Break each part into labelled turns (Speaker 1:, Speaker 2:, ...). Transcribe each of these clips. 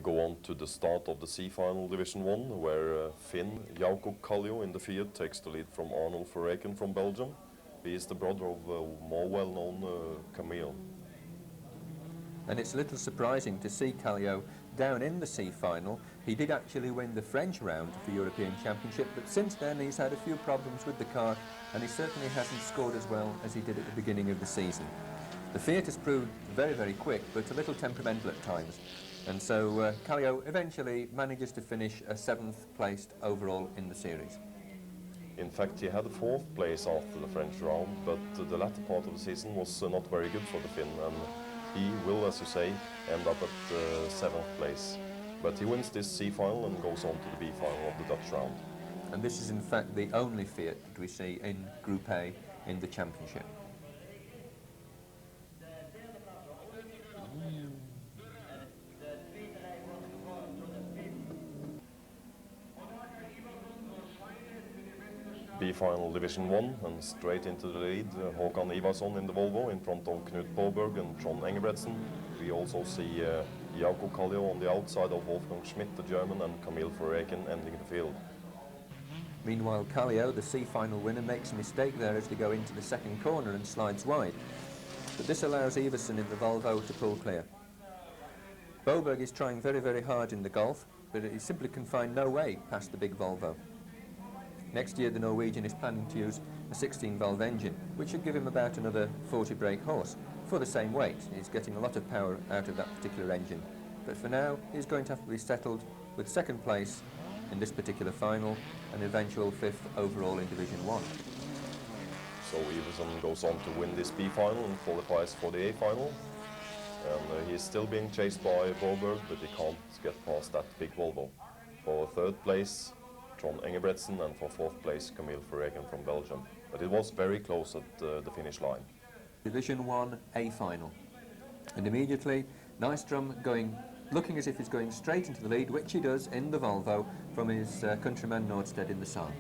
Speaker 1: go on to the start of the C final Division 1, where Finn Jouko Kallio in the Fiat takes the lead from Arnold Verreken from Belgium. He is the brother of more well-known Camille.
Speaker 2: And it's a little surprising to see Kallio down in the C final. He did actually win the French round of the European Championship, but since then he's had a few problems with the car, and he certainly hasn't scored as well as he did at the beginning of the season. The Fiat has proved very, very quick, but a little temperamental at times. And so Kallio eventually manages to finish a 7th placed overall in the series.
Speaker 1: In fact, he had a 4th place after the French round, but the latter part of the season was not very good for the Finn, and he will, as you say, end up at 7th place. But he wins this C final and goes on to the B final of the Dutch round.
Speaker 2: And this is in fact the only Fiat that we see in Group A in the championship.
Speaker 1: B final Division 1, and straight into the lead, Håkan Ivarsson in the Volvo in front of Knut Boberg and Trond Engebretsen. We also see Jouko Kallio on the outside of Wolfgang Schmidt, the German, and Camille Verreken ending the field.
Speaker 2: Meanwhile, Kallio, the C final winner, makes a mistake there as they go into the second corner and slides wide. But this allows Ivarsson in the Volvo to pull clear. Boberg is trying very, very hard in the Golf, but he simply can find no way past the big Volvo. Next year, the Norwegian is planning to use a 16-valve engine, which should give him about another 40 brake horse for the same weight. He's getting a lot of power out of that particular engine. But for now, he's going to have to be settled with 2nd place in this particular final, and eventual 5th overall in Division 1.
Speaker 1: So Ivarsson goes on to win this B final and qualifies for the A final. And he's still being chased by Boberg, but he can't get past that big Volvo. For 3rd place, Trond Engebretsen, and for 4th place, Camille Verreken from Belgium. But it was very close at the finish line.
Speaker 2: Division 1 A final. And immediately, Nystrom looking as if he's going straight into the lead, which he does in the Volvo from his countryman Nordstedt in the Saar.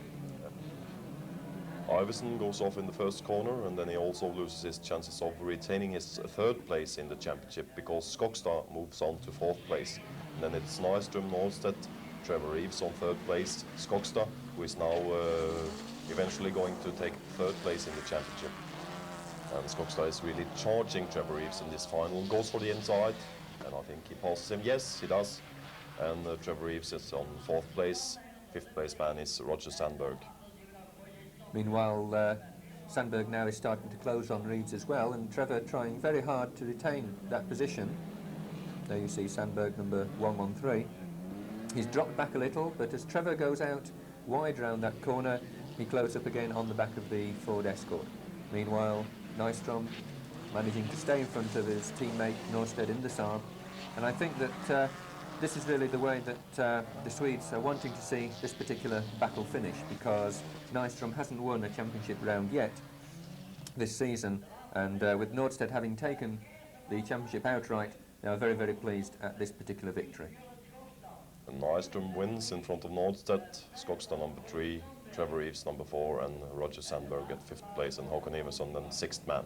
Speaker 1: Ivarsson goes off in the first corner, and then he also loses his chances of retaining his 3rd place in the championship, because Skogstad moves on to 4th place. And then it's Nystrom, Nordstedt, Trevor Reeves on 3rd place, Skogstad, who is now eventually going to take 3rd place in the championship. And Skogstad is really charging Trevor Reeves in this final, goes for the inside, and I think he passes him. Yes, he does. And Trevor Reeves is on 4th place. 5th place man is Roger Sandberg.
Speaker 2: Meanwhile, Sandberg now is starting to close on Reeves as well, and Trevor trying very hard to retain that position. There you see Sandberg number 113. He's dropped back a little, but as Trevor goes out wide round that corner, he closes up again on the back of the Ford Escort. Meanwhile, Nystrom managing to stay in front of his teammate Nordstedt in the Saab. And I think that this is really the way that the Swedes are wanting to see this particular battle finish, because Nystrom hasn't won a championship round yet this season, and with Nordstedt having taken the championship outright, they are very, very pleased at this particular victory.
Speaker 1: And Nystrom wins in front of Nordstedt, Skogstad number 3, Trevor Reeves number 4, and Roger Sandberg at 5th place, and Håkan Ivarsson then 6th man.